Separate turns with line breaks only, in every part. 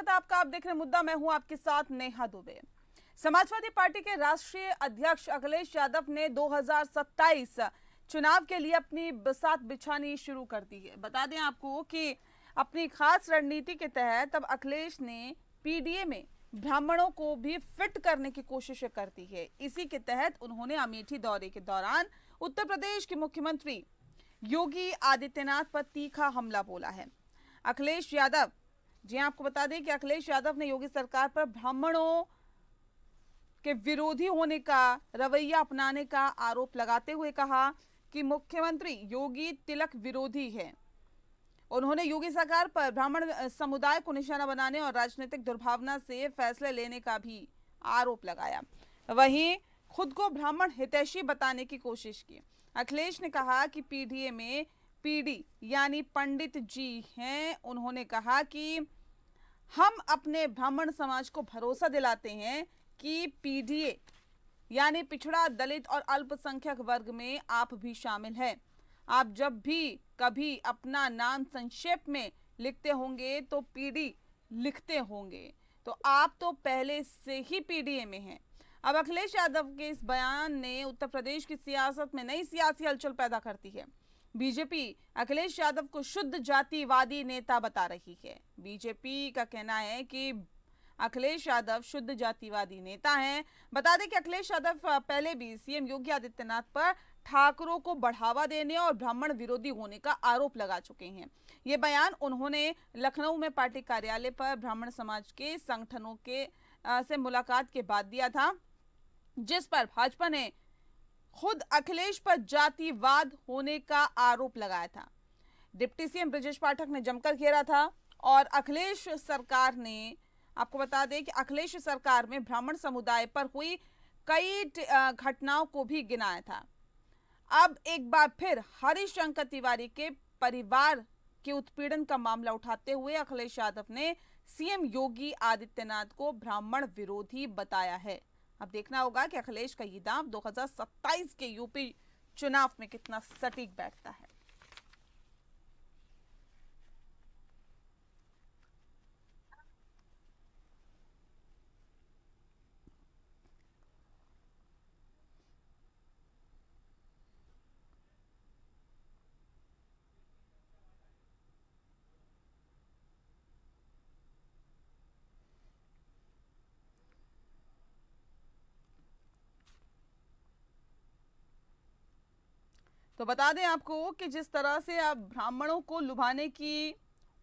स्वागत है आपका। आप देख रहे हैं मुद्दा, मैं हूं आपके साथ नेहा दुबे। समाजवादी पार्टी के राष्ट्रीय अध्यक्ष अखिलेश यादव ने 2027 चुनाव के लिए अपनी बिसात बिछानी शुरू कर दी है। बता दें आपको कि अपनी खास रणनीति के तहत अब अखिलेश ने पीडीए में ब्राह्मणों को भी फिट करने की कोशिश करती है। इसी के तहत उन्होंने अमेठी दौरे के दौरान उत्तर प्रदेश के मुख्यमंत्री योगी आदित्यनाथ पर तीखा हमला बोला है। अखिलेश यादव, जी आपको बता दें कि अखिलेश यादव ने योगी सरकार पर ब्राह्मणों के विरोधी होने का रवैया अपनाने का आरोप लगाते हुए कहा कि मुख्यमंत्री योगी तिलक विरोधी है। उन्होंने योगी सरकार पर ब्राह्मण समुदाय को निशाना बनाने और राजनीतिक दुर्भावना से फैसले लेने का भी आरोप लगाया। वहीं खुद को ब्राह्मण हितैषी बताने की कोशिश की। अखिलेश ने कहा कि पीडीए में पीडी यानी पंडित जी हैं। उन्होंने कहा कि हम अपने ब्राह्मण समाज को भरोसा दिलाते हैं कि पीडीए यानी पिछड़ा, दलित और अल्पसंख्यक वर्ग में आप भी शामिल हैं। आप जब भी कभी अपना नाम संक्षेप में लिखते होंगे तो पीडी लिखते होंगे, तो आप तो पहले से ही पीडीए में हैं। अब अखिलेश यादव के इस बयान ने उत्तर प्रदेश की सियासत में नई सियासी हलचल पैदा करती है। बीजेपी अखिलेश यादव को शुद्ध जातिवादी नेता बता रही है। बीजेपी का कहना है कि अखिलेश यादव शुद्ध जातिवादी नेता हैं। बता दें कि अखिलेश यादव पहले भी सीएम योगी आदित्यनाथ पर ठाकरों को बढ़ावा देने और ब्राह्मण विरोधी होने का आरोप लगा चुके हैं। ये बयान उन्होंने लखनऊ में पार्टी कार्यालय पर ब्राह्मण समाज के संगठनों के से मुलाकात के बाद दिया था, जिस पर भाजपा ने खुद अखिलेश पर जातिवाद होने का आरोप लगाया था। डिप्टी सीएम ब्रजेश पाठक ने जमकर घेरा था और अखिलेश सरकार ने, आपको बता दें कि अखिलेश सरकार में ब्राह्मण समुदाय पर हुई कई घटनाओं को भी गिनाया था। अब एक बार फिर हरिशंकर तिवारी के परिवार के उत्पीड़न का मामला उठाते हुए अखिलेश यादव ने सीएम योगी आदित्यनाथ को ब्राह्मण विरोधी बताया है। अब देखना होगा कि अखिलेश का ये दांव 2027 के यूपी चुनाव में कितना सटीक बैठता है। तो बता दें आपको कि जिस तरह से अब ब्राह्मणों को लुभाने की,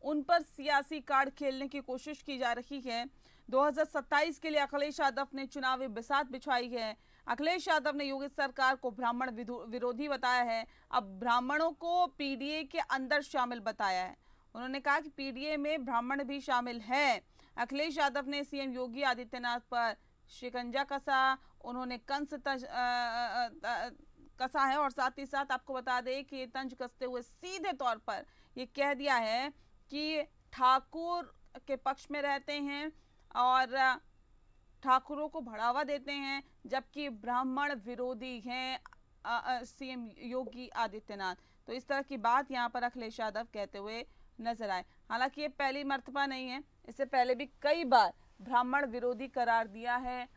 उन पर सियासी कार्ड खेलने की कोशिश की जा रही है। 2027 के लिए अखिलेश यादव ने चुनावी बिसात बिछाई है। अखिलेश यादव ने योगी सरकार को ब्राह्मण विरोधी बताया है। अब ब्राह्मणों को पीडीए के अंदर शामिल बताया है। उन्होंने कहा कि पीडीए में ब्राह्मण भी शामिल है। अखिलेश यादव ने सीएम योगी आदित्यनाथ पर शिकंजा कसा, उन्होंने कंस कसा है और साथ ही साथ आपको बता दें कि तंज कसते हुए सीधे तौर पर ये कह दिया है कि ठाकुर के पक्ष में रहते हैं और ठाकुरों को बढ़ावा देते हैं, जबकि ब्राह्मण विरोधी हैं सीएम योगी आदित्यनाथ। तो इस तरह की बात यहां पर अखिलेश यादव कहते हुए नजर आए। हालांकि ये पहली मर्तबा नहीं है, इससे पहले भी कई बार ब्राह्मण विरोधी करार दिया है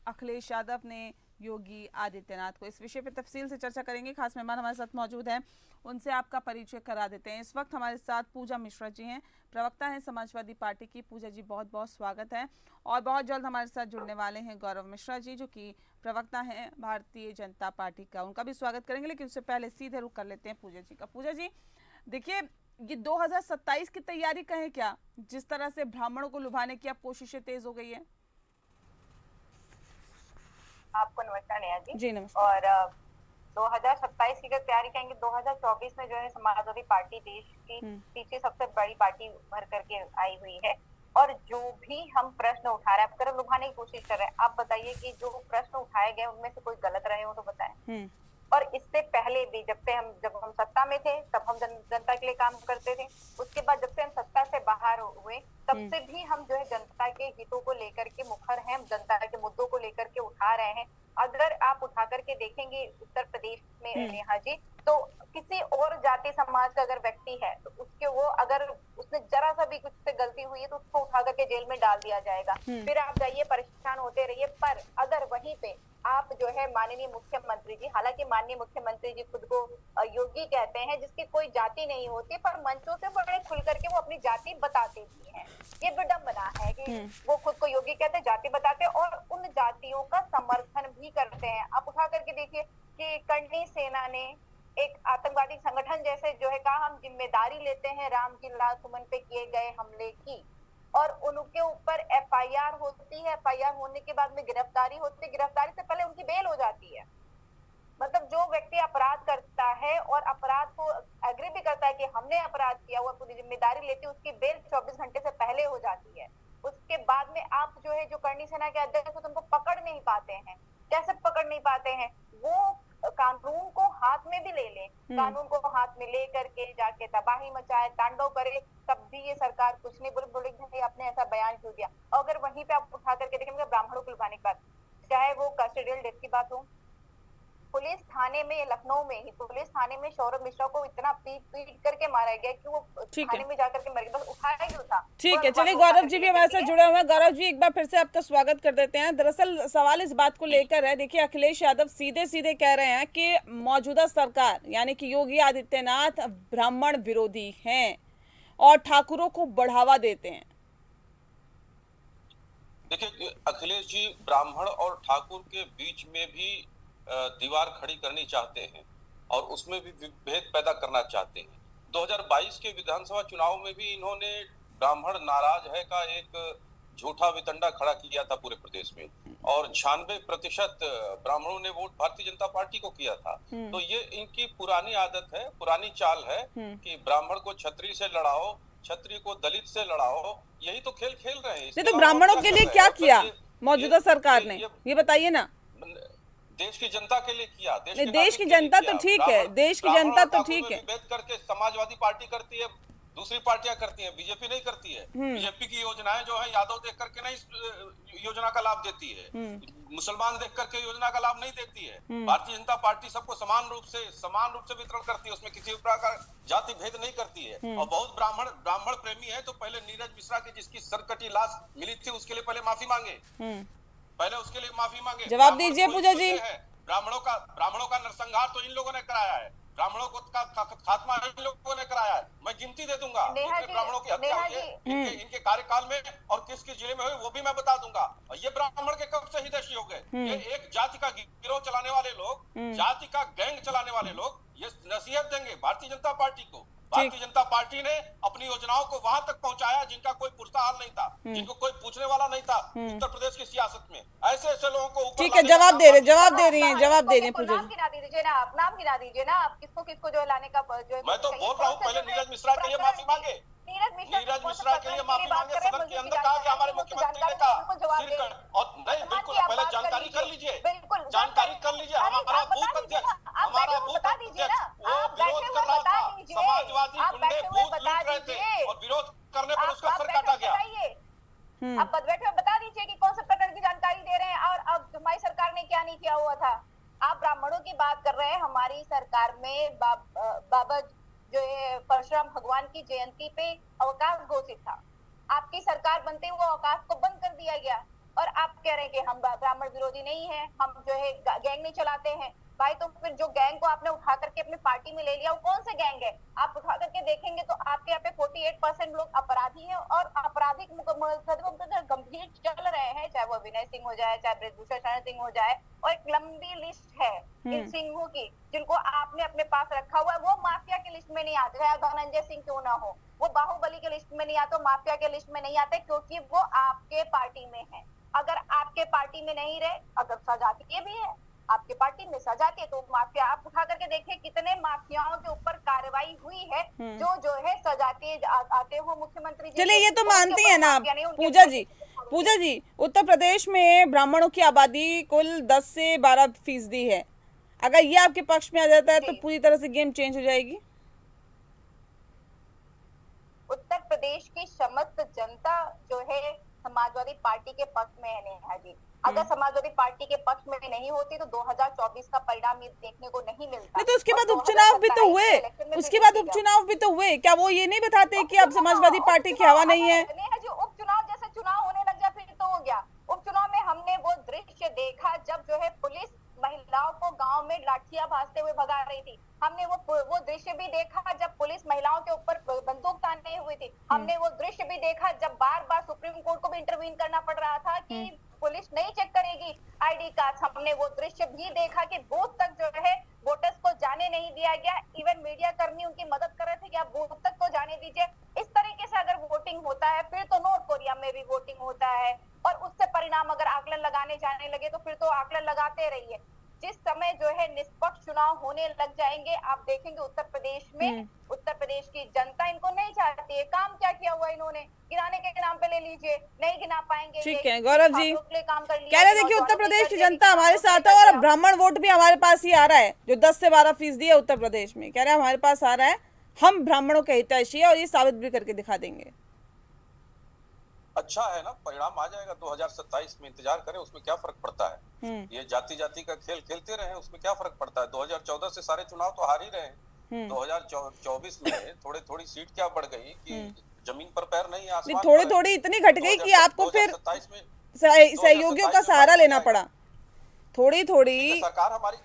अखिलेश यादव ने योगी आदित्यनाथ को। इस विषय पर तफसील से चर्चा करेंगे। खास मेहमान हमारे साथ मौजूद हैं, उनसे आपका परिचय करा देते हैं। इस वक्त हमारे साथ पूजा मिश्रा जी हैं, प्रवक्ता हैं समाजवादी पार्टी की। पूजा जी, बहुत बहुत स्वागत है। और बहुत जल्द हमारे साथ जुड़ने वाले हैं गौरव मिश्रा जी, जो कि प्रवक्ता हैं भारतीय जनता पार्टी का। उनका भी स्वागत करेंगे, लेकिन उससे पहले सीधे रुख कर लेते हैं पूजा जी का। पूजा जी, देखिए, ये 2027 की तैयारी कहें क्या, जिस तरह से ब्राह्मणों को लुभाने की अब कोशिशें तेज हो गई है?
आपको नमस्कार नेहा जी।
जी नमस्कार।
और 2027 की अगर तैयारी कहेंगे, 2024 में जो है समाजवादी पार्टी देश की तीसरी सबसे बड़ी पार्टी भर करके आई हुई है। और जो भी हम प्रश्न उठा रहे हैं, आप लुभाने की कोशिश कर रहे हैं। आप बताइए कि जो प्रश्न उठाए गए उनमें से कोई गलत रहे हो तो बताएं। और इससे पहले भी जब हम सत्ता में थे तब हम जनता के लिए काम करते थे। उसके बाद जब से हम सत्ता से बाहर हुए तब से भी हम जो है जनता के हितों को लेकर के मुखर हैं, जनता के मुद्दों को लेकर के उठा रहे हैं। अगर आप उठा करके देखेंगे उत्तर प्रदेश में नेहा जी, तो किसी और जाति समाज का अगर व्यक्ति है तो उसके वो अगर उसने जरा सा भी कुछ से गलती हुई है तो उसको उठा करके जेल में डाल दिया जाएगा। फिर आप जाइए परेशान होते रहिए। पर अगर वहीं पे आप जो है माननीय मुख्यमंत्री जी, हालांकि माननीय मुख्यमंत्री जी खुद को योगी कहते हैं जिसकी कोई जाति नहीं होती, पर मंचों से बड़े खुल करके वो अपनी जाति बताते भी हैं। ये विडंबना है कि वो खुद को योगी कहते हैं, जाति बताते हैं और उन जातियों का समर्थन भी करते हैं। आप उठा करके देखिए कि करनी सेना ने एक आतंकवादी संगठन जैसे जो है कहा हम जिम्मेदारी लेते हैं राम की लाल सुमन पे किए गए हमले की, और उनके ऊपर एफआईआर होती है। एफआईआर होने के बाद में गिरफ्तारी होती है, गिरफ्तारी से पहले उनकी बेल हो जाती है। मतलब जो व्यक्ति अपराध करता है और अपराध को एग्री भी करता है कि हमने अपराध किया हुआ, पूरी जिम्मेदारी लेती है, उसकी बेल 24 घंटे से पहले हो जाती है। उसके बाद में आप जो है जो करनी सेना के अध्यक्ष उनको पकड़ नहीं पाते हैं। कैसे पकड़ नहीं पाते हैं? वो कानून को हाथ में भी ले लें, कानून को हाथ में ले करके जाके तबाही मचाए, तांडव करे, तब भी ये सरकार कुछ नहीं बोले भाई आपने ऐसा बयान क्यों दिया। अगर वहीं पे आप उठा करके देखेंगे ब्राह्मणों को लुभाने की बात, चाहे वो कस्टोडियल डेथ की बात हो, पुलिस थाने में लखनऊ में ही पुलिस थाने में सौरभ मिश्रा को इतना पीट पीट करके मारा गया कि वो थाने में जाकर के मर गया, बस उठाया क्यों था।
ठीक है, चलिए गौरव जी भी हमारे साथ जुड़े हुए हैं। गौरव जी एक बार फिर से आपका स्वागत कर देते हैं। दरअसल सवाल इस बात को लेकर है, देखिए अखिलेश यादव सीधे सीधे कह रहे हैं कि मौजूदा सरकार यानी कि योगी आदित्यनाथ ब्राह्मण विरोधी हैं और ठाकुरों को बढ़ावा देते हैं।
देखिए अखिलेश जी ब्राह्मण और ठाकुर के बीच में भी दीवार खड़ी करनी चाहते हैं और उसमें भी विभेद पैदा करना चाहते हैं। 2022 के विधानसभा चुनाव में भी इन्होंने ब्राह्मण नाराज है का एक झूठा वितंडा खड़ा किया था पूरे प्रदेश में, और 96% ब्राह्मणों ने वोट भारतीय जनता पार्टी को किया था। तो ये इनकी पुरानी आदत है, पुरानी चाल है कि ब्राह्मण को क्षत्रिय से लड़ाओ, क्षत्रिय को दलित से लड़ाओ, यही तो खेल खेल रहे हैं।
नहीं तो ब्राह्मणों के लिए क्या किया मौजूदा सरकार ने, ये बताइए ना।
देश की जनता के लिए किया,
देश की जनता तो ठीक है, देश की जनता तो ठीक है।
विभेद करके समाजवादी पार्टी करती है, दूसरी पार्टियां करती हैं, बीजेपी नहीं करती है। बीजेपी की योजनाएं जो है यादव देख करके नहीं योजना का लाभ देती है, मुसलमान देख करके योजना का लाभ नहीं देती है। भारतीय जनता पार्टी सबको समान रूप से वितरण करती है, उसमें किसी प्रकार जाति भेद नहीं करती है। और बहुत ब्राह्मण प्रेमी है, तो पहले नीरज मिश्रा की जिसकी सरकटी लाश मिली थी उसके लिए पहले माफी मांगे।
जवाब दीजिए पूजा जी।
ब्राह्मणों का नरसंहार तो इन लोगों ने कराया है, ब्राह्मणों को खात्मा इन लोगों ने कराया है। मैं गिनती दे दूंगा ब्राह्मणों की हत्या हुई है इनके कार्यकाल में, और किस किस जिले में हुई वो भी मैं बता दूंगा। और ये ब्राह्मण के कब से हितैषी हो गए? ये एक जाति का गिरोह चलाने वाले लोग, जाति का गैंग चलाने वाले लोग ये नसीहत देंगे भारतीय जनता पार्टी को। भारतीय जनता पार्टी ने अपनी योजनाओं को वहां तक पहुंचाया जिनका कोई पुरस्कार नहीं था, जिनको कोई पूछने वाला नहीं था उत्तर प्रदेश की सियासत में। ऐसे लोगों को ऊपर,
ठीक है, जवाब दे रही हैं पूजा
नाम गिना दीजिए ना, आप नाम गिना दीजिए ना, आप किसको जो लाने का जो।
मैं तो बोल रहा हूँ पहले नीरज मिश्रा के लिए माफी मांगे, नीरज मिश्रा के लिए माफी मांगे। सदन के अंदर कहा कि हमारे मुख्यमंत्री ने कहा और नहीं, बिल्कुल पहले जानकारी कर लीजिए, हमारा बूथ अध्यक्ष वो विरोध कर रहा था, समाजवादी गुंडे बूथ लूट रहे थे और विरोध करने पर उसका सर काटा गया।
आप बैठे बता दीजिए कि कौन से प्रकरण की जानकारी दे रहे हैं और अब हमारी सरकार ने क्या नहीं किया हुआ था। आप ब्राह्मणों की बात कर रहे हैं, हमारी सरकार में बाबा जो है परशुराम भगवान की जयंती पे अवकाश घोषित था। आपकी सरकार बनते हुए अवकाश को बंद कर दिया गया और आप कह रहे हैं कि हम ब्राह्मण विरोधी नहीं है, हम जो है गैंग नहीं चलाते हैं। भाई तो फिर जो गैंग को आपने उठा करके अपनी पार्टी में ले लिया वो कौन से गैंग है? आप उठा करके देखेंगे तो आपके यहाँ पे 48% लोग अपराधी हैं और आपराधिक मुकदमे गंभीर चल रहे हैं, चाहे वो विनय सिंह हो जाए, चाहे ब्रजभूषण शरण सिंह हो जाए, और एक लंबी लिस्ट है इन सिंहों की जिनको आपने अपने पास रखा हुआ है। वो माफिया की लिस्ट में नहीं आते, चाहे धनंजय सिंह क्यों ना हो, वो बाहुबली के लिस्ट में नहीं आते, माफिया के लिस्ट में नहीं आते, क्योंकि वो आपके पार्टी में है। अगर आपके पार्टी में नहीं रहे, अगर सजातीय भी है आपके पार्टी में सजाती है तो माफिया, आप उठा करके देखिए कितने माफियाओं के ऊपर कार्रवाई हुई है जो है सजातीय आते हो मुख्यमंत्री जी।
चलिए ये तो मानती है ना पूजा जी, उत्तर प्रदेश में ब्राह्मणों की आबादी कुल 10 से 12% है। अगर ये आपके पक्ष में आ जाता है तो पूरी तरह से गेम चेंज हो जाएगी।
उत्तर प्रदेश की समस्त जनता जो है समाजवादी पार्टी के पक्ष में है नेहा जी। अगर समाजवादी पार्टी के पक्ष में नहीं होती तो 2024 का परिणाम ये देखने को नहीं मिलता।
नहीं तो उसके बाद उपचुनाव भी तो हुए, उसके बाद उपचुनाव भी तो हुए, क्या वो ये नहीं बताते कि अब समाजवादी पार्टी की हवा नहीं है?
जो उपचुनाव जैसे चुनाव होने लग जाए फिर तो हो गया। उपचुनाव में हमने वो दृश्य देखा जब जो है पुलिस महिलाओं को गांव में लाठियां भाजते हुए भगा रही थी। हमने वो दृश्य भी देखा जब पुलिस महिलाओं के ऊपर बंदूक ताने हुई थी। हमने वो दृश्य भी देखा जब बार बार सुप्रीम कोर्ट को भी इंटरवीन करना पड़ रहा था कि पुलिस नहीं चेक करेगी आईडी कार्ड। हमने वो दृश्य भी देखा कि बूथ तक जो है वोटर्स को जाने नहीं दिया गया। इवन मीडिया कर्मी उनकी मदद कर रहे थे कि आप बूथ तक तो जाने दीजिए। इस तरीके से अगर वोटिंग होता है फिर तो नॉर्थ कोरिया में भी वोटिंग होता है और उससे परिणाम अगर आकलन लगाने जाने लगे तो फिर तो आकलन लगाते रहिए। जिस समय जो है निष्पक्ष चुनाव होने लग जाएंगे आप देखेंगे उत्तर प्रदेश में उत्तर प्रदेश की जनता इनको नहीं चाहती है। काम क्या किया हुआ इन्होंने, गिनाने के नाम पे ले लीजिए, नहीं गिना पाएंगे।
ठीक है गौरव जी,
काम कर लिया।
कह रहे थे कि उत्तर प्रदेश की जनता हमारे साथ है और अब ब्राह्मण वोट भी हमारे पास ही आ रहा है, जो 10 से 12% है उत्तर प्रदेश में, कह रहे हैं हमारे पास आ रहा है, हम ब्राह्मणों के हितैषी है और ये साबित भी करके दिखा देंगे।
अच्छा है ना, परिणाम आ जाएगा 2027 में, इंतजार करें, उसमें क्या फर्क पड़ता है। ये जाति जाति का खेल खेलते रहे, उसमें क्या फर्क पड़ता है। 2014 से सारे चुनाव तो हार ही रहे हैं। 2024 में थोड़ी थोड़ी सीट क्या बढ़ गई कि जमीन पर पैर नहीं, आसमान पर
थोड़ी थोड़ी इतनी घट गई कि आपको फिर
2027 में
सहयोगियों का सहारा लेना पड़ा। थोड़ी थोड़ी
सरकार हमारी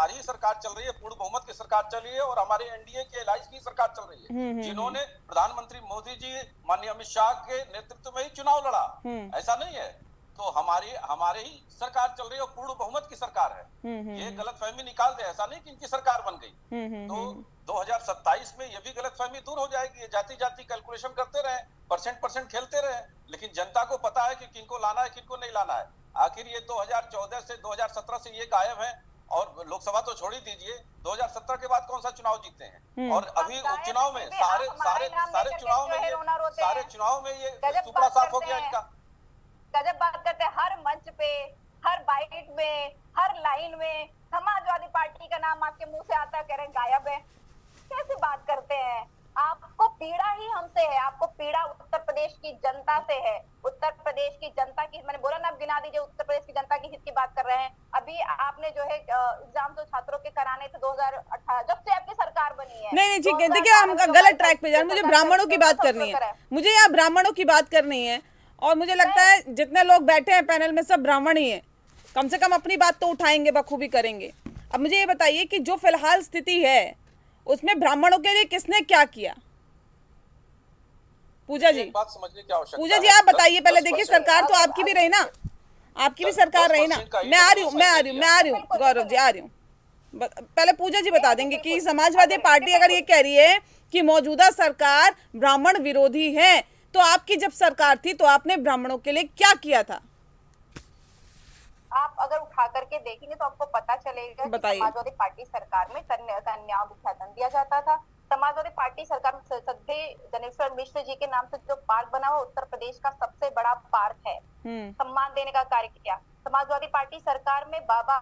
ही सरकार चल रही है, पूर्ण बहुमत की सरकार चल रही है और हमारे एनडीए के अलायंस की सरकार चल रही है, जिन्होंने प्रधानमंत्री मोदी जी माननीय अमित शाह के नेतृत्व में ही चुनाव लड़ा। ऐसा नहीं है, तो हमारे ही सरकार चल रही है और पूर्ण बहुमत की सरकार है। ये गलतफहमी निकाल दे, ऐसा नहीं कि इनकी सरकार बन गई। तो 2027 में ये भी गलतफहमी दूर हो जाएगी। जाति जाति कैलकुलेशन करते रहे, परसेंट खेलते रहे, लेकिन जनता को पता है कि किनको लाना है किनको नहीं लाना है। आखिर ये 2014 से 2017 से ये गायब है और लोकसभा तो छोड़ ही दीजिए, 2017 के बाद कौन सा चुनाव जीते हैं और अभी उपचुनाव में सारे चुनाव में ये टुकड़ा साफ हो गया इनका।
गजब बात करते हैं, हर मंच पे, हर बाइट में, हर लाइन में समाजवादी पार्टी का नाम आपके मुंह से आता है, कह रहे हैं गायब है। कैसे बात करते हैं? आपको पीड़ा ही हमसे है, आपको पीड़ा उत्तर प्रदेश की जनता से है। उत्तर प्रदेश की जनता की, मैंने बोला ना, आप गिना दीजिए, उत्तर प्रदेश की जनता की हित की बात कर रहे हैं। अभी आपने जो है एग्जाम तो छात्रों के कराने थे 2018 जब से आपकी सरकार बनी है।
नहीं ठीक है, देखिए हम गलत ट्रैक पे जा रहे हैं। मुझे ब्राह्मणों की बात करनी है, मुझे यहाँ ब्राह्मणों की बात करनी है और मुझे लगता है जितने लोग बैठे हैं पैनल में सब ब्राह्मण ही है, कम से कम अपनी बात तो उठाएंगे, बखूबी करेंगे। अब मुझे ये बताइए कि जो फिलहाल स्थिति है उसमें ब्राह्मणों के लिए किसने क्या किया? पूजा जी,
बात समझने की आवश्यकता
पूजा जी आप बताइए पहले। देखिए सरकार तो आपकी भी रही ना, आपकी भी सरकार रही ना। मैं आ रही हूँ गौरव जी, आ रही हूँ। पहले पूजा जी बता देंगे कि समाजवादी पार्टी अगर ये कह रही है कि मौजूदा सरकार ब्राह्मण विरोधी है, तो आपकी जब सरकार थी तो आपने ब्राह्मणों के लिए क्या किया था?
आप अगर उठा करके देखेंगे तो आपको पता चलेगा कि समाजवादी पार्टी सरकार में कन्याओं को ख्यातन दिया जाता था। समाजवादी पार्टी सरकार में सद्य जनेश्वर मिश्र जी के नाम से जो पार्क बना हुआ उत्तर प्रदेश का सबसे बड़ा पार्क है, सम्मान देने का कार्य किया। समाजवादी पार्टी सरकार में बाबा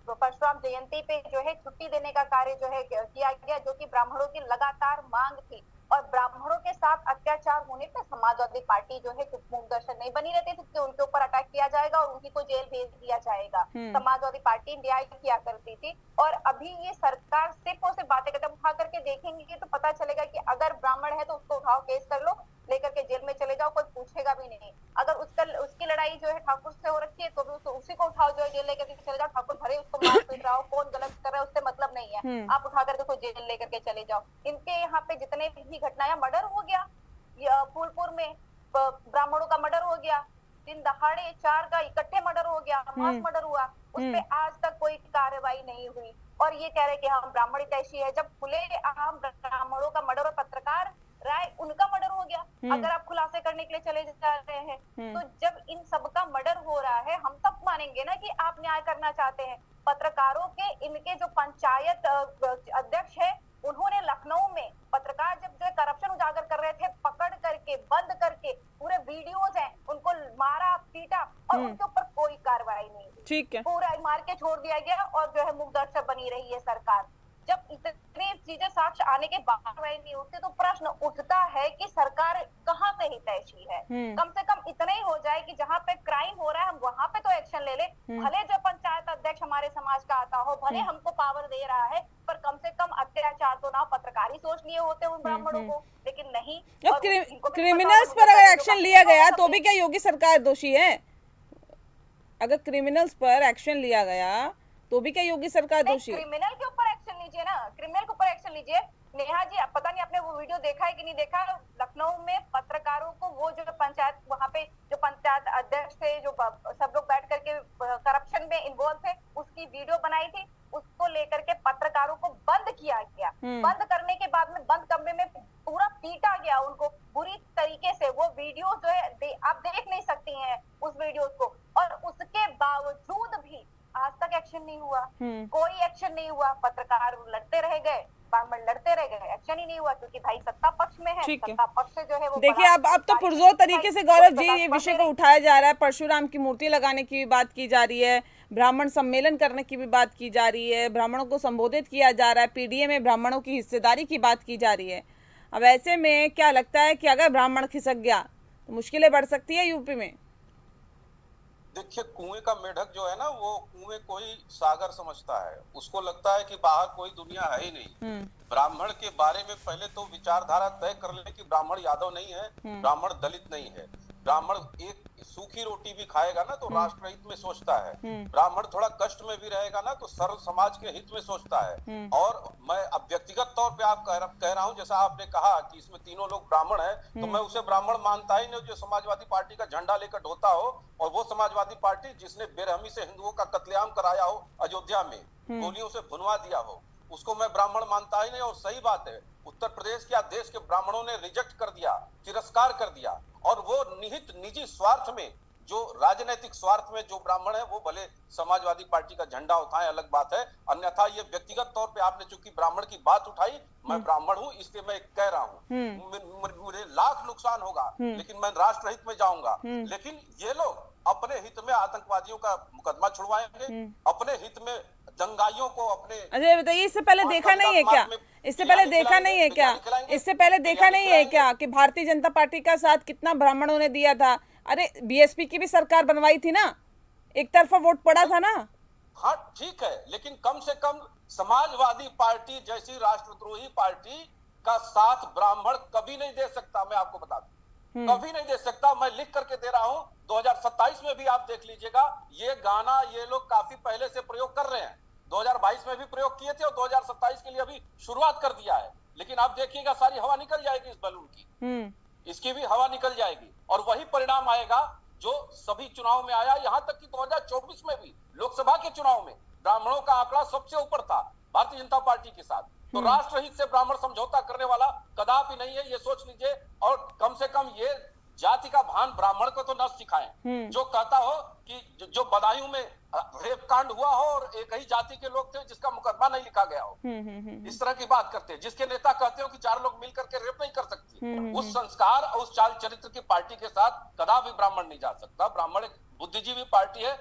परशुराम जयंती पे जो है छुट्टी देने का कार्य जो है किया गया, जो कि ब्राह्मणों की लगातार मांग थी। और ब्राह्मणों के साथ अत्याचार होने पर समाजवादी पार्टी जो है चुप मूक दर्शन नहीं बनी रहती थी कि उनके ऊपर अटैक किया जाएगा और उन्हीं को जेल भेज दिया जाएगा। समाजवादी पार्टी न्याय किया करती थी। और अभी ये सरकार सिर्फ और सिर्फ बातें करते, उठा करके देखेंगे तो पता चलेगा कि अगर ब्राह्मण है तो उसको उठाओ, केस कर लो, लेकर के जेल में चले जाओ, कोई पूछेगा भी नहीं। अगर उसकी लड़ाई जो है ठाकुर से हो रखी है तो भी उसी को उठाओ, जो है जेल लेकर के चले जाओ। ठाकुर भरे उसको मार पीट रहा हो, कौन गलत कर रहा है उससे मतलब नहीं है, आप उठा करके उसको जेल लेकर के चले जाओ। इनके यहाँ पे जितने भी घटनाएं, मर्डर हो गया फूलपुर में, ब्राह्मणों का मर्डर हो गया, दिन दहाड़े 4 का इकट्ठे मर्डर हो गया, मास मर्डर हुआ, उसपे आज तक कोई कार्रवाई नहीं हुई। और ये कह रहे कि हम ब्राह्मण हितैषी है, जब खुले आम ब्राह्मणों का मर्डर और पत्रकार राय उनका मर्डर हो गया। अगर आप खुलासे करने के लिए चले जा रहे हैं तो जब इन सबका मर्डर हो रहा है, हम तब मानेंगे ना कि आप न्याय करना चाहते हैं। पत्रकारों के इनके जो पंचायत अध्यक्ष है, उन्होंने लखनऊ में पत्रकार जब जो करप्शन उजागर कर रहे थे, पकड़ करके बंद करके पूरे वीडियोज हैं, उनको मारा पीटा और उनके ऊपर कोई कार्रवाई नहीं।
ठीक है,
पूरा मार के छोड़ दिया गया और जो है मुख दर्शक बनी रही है सरकार। जब इतनी चीजें साक्ष्य आने के बाद वही नहीं उठते तो प्रश्न उठता है कि सरकार कहाँ से हितैषी है। कम से कम इतना ही हो जाए कि जहाँ पे क्राइम हो रहा है हम वहां पे तो एक्शन ले ले। भले जो पंचायत अध्यक्ष हमारे समाज का आता हो, भले हमको पावर दे रहा है, पर कम से कम अत्याचार तो ना पत्रकारी सोच लिए होते उन ब्राह्मणों को, लेकिन नहीं।
क्रिमिनल्स पर अगर एक्शन लिया गया तो भी क्या योगी सरकार दोषी है? अगर क्रिमिनल्स पर एक्शन लिया गया तो भी क्या योगी सरकार दोषी है?
क्रिमिनल के ऊपर एक्शन लीजिए ना, क्रिमिनल के ऊपर एक्शन लीजिए। नेहा जी, पता नहीं आपने वो वीडियो देखा है कि नहीं देखा, लखनऊ में पत्रकारों को वो जो पंचायत, वहाँ पे जो पंचायत अध्यक्ष थे, जो सब लोग बैठ करके करप्शन में इन्वॉल्व थे, उसकी वीडियो बनाई थी, उसको लेकर के पत्रकारों को बंद किया गया। बंद करने के बाद में बंद कमरे में पूरा पीटा गया उनको बुरी तरीके से। वो वीडियो जो है आप देख नहीं सकती हैं उस वीडियो को, और उसके बावजूद भी आज तक एक्शन नहीं हुआ। कोई एक्शन नहीं हुआ। पत्रकार लड़ते रह गए, ब्राह्मण लड़ते रह गए, एक्शन ही नहीं हुआ, क्योंकि भाई सत्ता पक्ष में है। सत्ता पक्ष से जो है वो
देखिए, अब तो पुरजोर तरीके से गौरव जी ये विषय को उठाया जा रहा है। परशुराम की मूर्ति लगाने की भी बात की जा रही है, ब्राह्मण सम्मेलन करने की भी बात की जा रही है, ब्राह्मणों को संबोधित किया जा रहा है, पीडीए में ब्राह्मणों की हिस्सेदारी की बात की जा रही है। अब ऐसे में क्या लगता है कि अगर ब्राह्मण खिसक गया तो मुश्किलें बढ़ सकती है यूपी में?
देखिए, कुएं का मेढक जो है ना, वो कुएं को ही सागर समझता है। उसको लगता है कि बाहर कोई दुनिया है ही नहीं। ब्राह्मण के बारे में पहले तो विचारधारा तय कर ले कि ब्राह्मण यादव नहीं है, ब्राह्मण दलित नहीं है। ब्राह्मण एक सूखी रोटी भी खाएगा ना तो राष्ट्र हित में सोचता है। ब्राह्मण थोड़ा कष्ट में भी रहेगा ना तो सर्व समाज के हित में सोचता है। और मैं अब व्यक्तिगत तौर पे आप कह रहा हूँ, जैसा आपने कहा कि इसमें तीनों लोग ब्राह्मण हैं, तो मैं उसे ब्राह्मण मानता ही नहीं जो समाजवादी पार्टी का झंडा लेकर ढोता हो, और वो समाजवादी पार्टी जिसने बेरहमी से हिंदुओं का कत्लेआम कराया हो, अयोध्या में गोलियों से भुनवा दिया हो, उसको मैं ब्राह्मण मानता ही नहीं। और सही बात है, उत्तर प्रदेश के देश के ब्राह्मणों ने रिजेक्ट कर दिया, तिरस्कार कर दिया, और वो निहित निजी स्वार्थ में, जो राजनीतिक स्वार्थ में जो ब्राह्मण है, वो भले समाजवादी पार्टी का झंडा उठाए, अलग बात है। अन्यथा ये व्यक्तिगत तौर पे आपने चूंकि ब्राह्मण की बात उठाई, मैं ब्राह्मण हूँ इसलिए मैं कह रहा हूँ, मुझे लाख नुकसान होगा लेकिन मैं राष्ट्र हित में जाऊंगा। लेकिन ये लोग अपने हित में आतंकवादियों का मुकदमा छुड़वाएंगे, अपने हित में दंगाइयों को अपने।
अरे बताइए, इससे पहले देखा नहीं है क्या? इससे पहले देखा नहीं है क्या? इससे पहले देखा नहीं है क्या कि भारतीय जनता पार्टी का साथ कितना ब्राह्मणों ने दिया था? अरे बीएसपी की भी सरकार बनवाई थी ना, एक तरफा वोट पड़ा था ना।
हाँ ठीक है, लेकिन कम से कम समाजवादी पार्टी जैसी राष्ट्रद्रोही पार्टी का साथ ब्राह्मण कभी नहीं दे सकता। मैं आपको बता दूं, कभी नहीं दे सकता। मैं लिख करके दे रहा हूँ, 2027 में भी आप देख लीजिएगा, ये गाना ये लोग काफी पहले से प्रयोग कर रहे हैं। 2022 में भी प्रयोग किए थे और 2027 के लिए अभी शुरुआत कर दिया है। लेकिन आप देखिएगा सारी हवा निकल जाएगी इस बलून की, इसकी भी हवा निकल जाएगी, और वही परिणाम आएगा जो सभी चुनाव में आया। यहाँ तक कि 2024 में भी लोकसभा के चुनाव में ब्राह्मणों का आंकड़ा सबसे ऊपर था भारतीय जनता पार्टी के साथ। तो राष्ट्रहित से ब्राह्मण समझौता करने वाला कदापि नहीं है, ये सोच लीजिए। और कम से कम ये जाति का भान ब्राह्मण को तो न सिखाएं। जो कहता हो कि जो बदायूं में रेप कांड हुआ हो और एक ही जाति के लोग थे जिसका मुकदमा नहीं लिखा गया हो, इस तरह की बात करते हैं। जिसके नेता कहते हो कि 4 लोग मिलकर के रेप नहीं कर सकते, उस संस्कार और उस चाल चरित्र की पार्टी के साथ कदापि ब्राह्मण नहीं जा सकता। ब्राह्मण एक बुद्धिजीवी पार्टी है,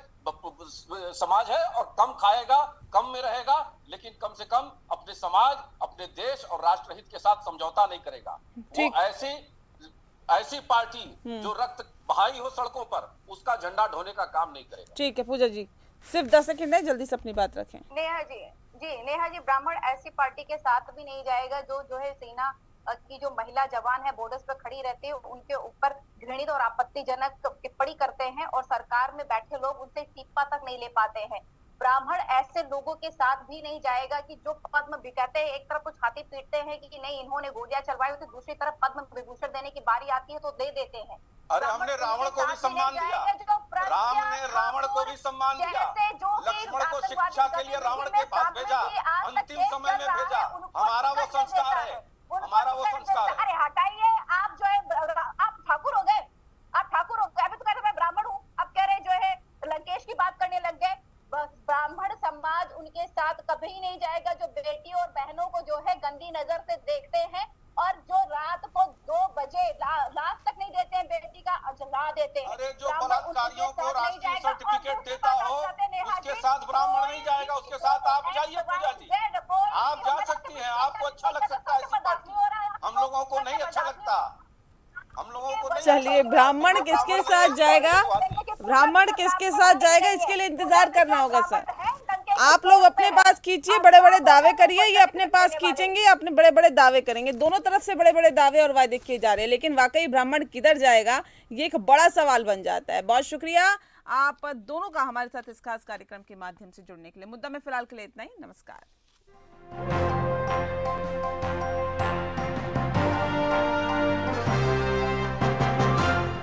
समाज है, और कम खाएगा, कम में रहेगा, लेकिन कम से कम अपने समाज, अपने देश और राष्ट्रहित के साथ समझौता नहीं करेगा। वो ऐसी पार्टी जो रक्त बहाई हो सड़कों पर, उसका झंडा ढोने का काम नहीं करेगा।
ठीक है पूजा जी, सिर्फ 10 सेकंड है, जल्दी से अपनी बात रखें।
नेहा जी, ब्राह्मण ऐसी पार्टी के साथ भी नहीं जाएगा जो है सेना की जो महिला जवान है बॉर्डर्स पर खड़ी रहती है, उनके ऊपर घृणित और आपत्तिजनक टिप्पणी करते हैं, और सरकार में बैठे लोग उनसे इस्तीफा तक नहीं ले पाते हैं। ब्राह्मण ऐसे लोगों के साथ भी नहीं जाएगा कि जो पद्म कहते हैं, एक तरफ कुछ छाती पीटते हैं कि नहीं इन्होंने गोलियां चलवाई, तो दूसरी तरफ पद्म विभूषण देने की बारी आती है तो दे देते हैं।
अरे हमने रावण को भी सम्मान दिया, राम ने रावण को भी सम्मान दिया, लक्ष्मण को शिक्षा के लिए रावण के पास भेजा, अंतिम समय में भेजा। हमारा वो संस्कार है, हमारा वो संस्कार है।
अरे हटाइए, आप जो है आप ठाकुर हो गए, अभी तो कह रहे मैं ब्राह्मण हूँ, अब कह रहे जो है लंकेश की बात करने लग गए। ब्राह्मण समाज उनके साथ कभी नहीं जाएगा जो बेटी और बहनों को जो है गंदी नजर से देखते हैं, और जो रात को 2 बजे लाश तक नहीं देते हैं बेटी का, जला देते हैं।
अरे जो बलात्कारियों को राष्ट्रीय सर्टिफिकेट देता हो, उसके साथ ब्राह्मण नहीं जाएगा, उसके साथ आप जाइए पूजा जी, आप जा
चलिए, ब्राह्मण किसके साथ जाएगा, ब्राह्मण किसके साथ जाएगा, इसके लिए इंतजार करना होगा सर। आप लोग अपने पास खींचिए, बड़े बड़े दावे करिए, ये अपने पास खींचेंगे, अपने बड़े बड़े दावे करेंगे। दोनों तरफ से बड़े बड़े दावे और वादे किए जा रहे हैं, लेकिन वाकई ब्राह्मण किधर जाएगा ये एक बड़ा सवाल बन जाता है। बहुत शुक्रिया आप दोनों का हमारे साथ इस खास कार्यक्रम के माध्यम से जुड़ने के लिए। मुद्दा में फिलहाल के लिए इतना ही। नमस्कार।